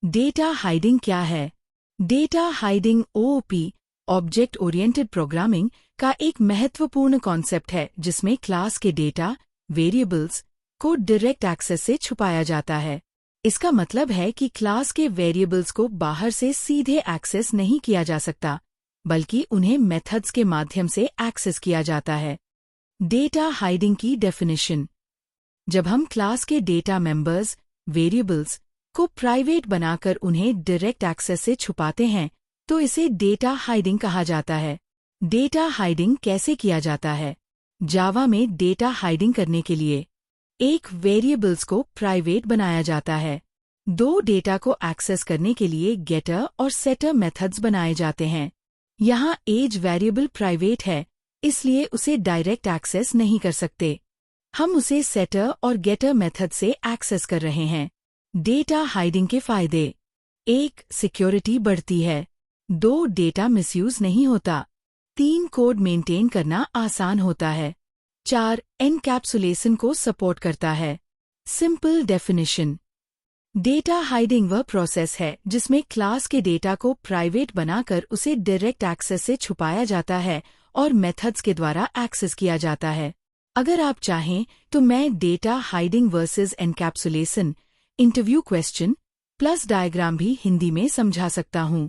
Data hiding क्या है? Data hiding OOP object oriented programming का एक महत्वपूर्ण कॉन्सेप्ट है जिसमें क्लास के डेटा, वेरिएबल्स को डायरेक्ट एक्सेस से छुपाया जाता है। इसका मतलब है कि क्लास के वेरिएबल्स को बाहर से सीधे एक्सेस नहीं किया जा सकता, बल्कि उन्हें मेथड्स के माध्यम से एक्सेस किया जाता है। डेटा हाइडिंग की डेफिनेशन: जब हम क्लास के डेटा मेंबर्स, वेरिएबल्स को प्राइवेट बनाकर उन्हें डायरेक्ट एक्सेस से छुपाते हैं, तो इसे डेटा हाइडिंग कहा जाता है। डेटा हाइडिंग कैसे किया जाता है? जावा में डेटा हाइडिंग करने के लिए एक वेरिएबल्स को प्राइवेट बनाया जाता है। दो डेटा को एक्सेस करने के लिए गेटर और सेटर मेथड्स बनाए जाते हैं। यहाँ एज वेरिएबल प्राइवेट है, इसलिए उसे डायरेक्ट एक्सेस नहीं कर सकते। हम उसे सेटर और गेटर मेथड से एक्सेस कर रहे हैं। डेटा हाइडिंग के फायदे: 1. सिक्योरिटी बढ़ती है। 2. डेटा मिसयूज नहीं होता। 3. कोड मेंटेन करना आसान होता है। 4. एनकैप्सुलेशन को सपोर्ट करता है। सिंपल डेफिनेशन: डेटा हाइडिंग वह प्रोसेस है जिसमें क्लास के डेटा को प्राइवेट बनाकर उसे डायरेक्ट एक्सेस से छुपाया जाता है और मेथड्स के द्वारा एक्सेस किया जाता है। अगर आप चाहें तो मैं data hiding versus encapsulation interview question plus diagram भी हिंदी में समझा सकता हूँ।